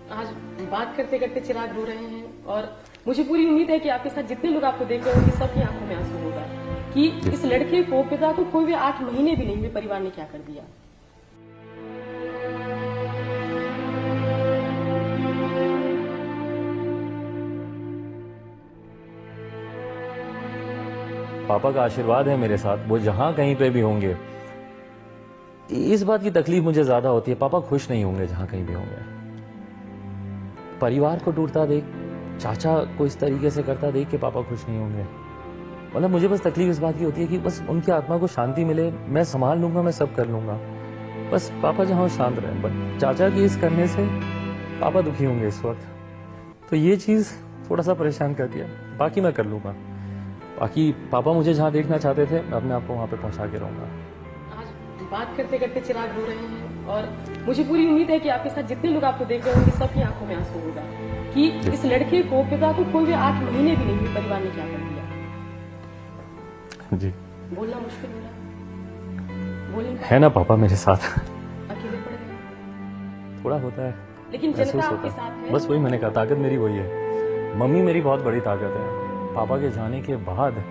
आज बात करते करते चिराग रो रहे हैं और मुझे पूरी उम्मीद है कि आपके साथ जितने लोग आपको देख रहे होंगे सबकी आंखों में आंसू होगा कि इस लड़के को, पिता को कोई भी 8 महीने भी नहीं हुए, परिवार ने क्या कर दिया। पापा का आशीर्वाद है मेरे साथ, वो जहां कहीं पे भी होंगे। इस बात की तकलीफ मुझे ज्यादा होती है, पापा खुश नहीं होंगे जहां कहीं भी होंगे। परिवार को टूटता देख, चाचा को इस तरीके से करता देख के पापा खुश नहीं होंगे। मतलब मुझे बस तकलीफ इस बात की होती है कि बस उनकी आत्मा को शांति मिले, मैं संभाल लूंगा, मैं सब कर लूंगा, बस पापा जहां शांत रहे। बट चाचा की इस करने से पापा दुखी होंगे इस वक्त, तो ये चीज थोड़ा सा परेशान कर दिया। बाकी मैं कर लूंगा, बाकी पापा मुझे जहां देखना चाहते थे मैं अपने आप को वहां पे पहुंचा के रहूंगा। आज बात करते करते चिराग रो रहे हैं और मुझे पूरी उम्मीद है कि आपके साथ जितने लोग आपको देख रहे होंगे सबकी आंखों में आंसू होगा कि इस लड़के को, पिता को कोई भी 8 महीने भी नहीं हुए, परिवार ने क्या कर दिया। जी बोलना मुश्किल हो रहा है, बोलने है ना पापा मेरे साथ। अकेले पड़ गए, थोड़ा होता है, लेकिन जनता महसूस आपके होता साथ है। है। बस वही मैंने कहा, ताकत मेरी वही है। मम्मी मेरी बहुत बड़ी ताकत है। पापा के जाने के बाद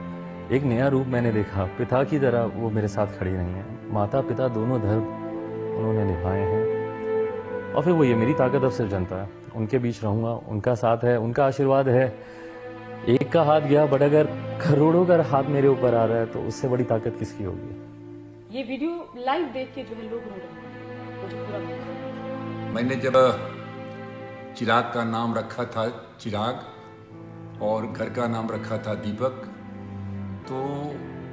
एक नया रूप मैंने देखा, पिता की तरह वो मेरे साथ खड़ी नहीं है। माता पिता दोनों धर्म उन्होंने निभाए हैं, और फिर वो ये मेरी ताकत अब सिर्फ जनता है। उनके बीच रहूंगा, उनका साथ है, उनका आशीर्वाद है। एक का हाथ गया, बट अगर करोड़ों का हाथ मेरे ऊपर आ रहा है तो उससे बड़ी ताकत किसकी होगी। ये वीडियो लाइव देख के जो है लोग रो रहे हैं, मुझे पूरा भरोसा है। मैंने जब चिराग का नाम रखा था चिराग, और घर का नाम रखा था दीपक, तो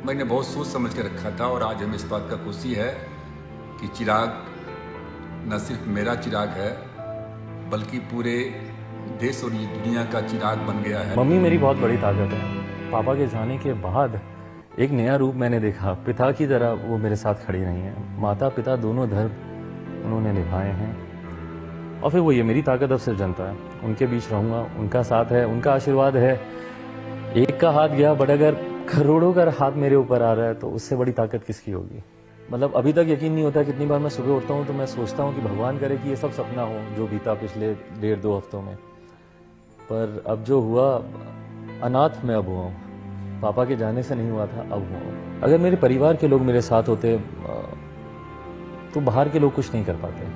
मैंने बहुत सोच समझ के रखा था। और आज हमें इस बात का खुशी है कि चिराग न सिर्फ मेरा चिराग है, बल्कि पूरे देश और ये दुनिया का चिराग बन गया है। मम्मी मेरी बहुत बड़ी ताकत है। पापा के जाने के बाद एक नया रूप मैंने देखा, पिता की तरह वो मेरे साथ खड़ी नहीं है। माता पिता दोनों धर्म उन्होंने निभाए हैं, और फिर वो ये मेरी ताकत अब सिर्फ जनता है। उनके बीच रहूंगा, उनका साथ है, उनका आशीर्वाद है। एक का हाथ गया, बट अगर करोड़ों का हाथ मेरे ऊपर आ रहा है तो उससे बड़ी ताकत किसकी होगी। मतलब अभी तक यकीन नहीं होता, कितनी बार मैं सुबह उठता हूँ तो मैं सोचता हूँ कि भगवान करे कि ये सब सपना हो जो बीता पिछले 1.5-2 हफ्तों में। पर अब जो हुआ, अनाथ मैं अब हुआ हूँ। पापा के जाने से नहीं हुआ था, अब हुआ हूँ। अगर मेरे परिवार के लोग मेरे साथ होते तो बाहर के लोग कुछ नहीं कर पाते।